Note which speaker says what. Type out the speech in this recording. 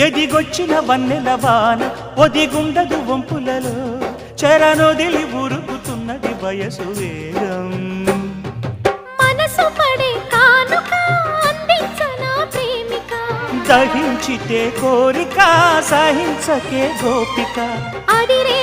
Speaker 1: ఎదిగొచ్చిన వన్నెల వాన ఒదిగుండదు వంపులలో చెరనొదిలి ఉరుకుతున్నది వయసు వేగం
Speaker 2: మనసు పడే కానుక అందించనా ప్రేమిక
Speaker 1: దహించితే కోరిక సహించకే గోపిక
Speaker 2: అడిరే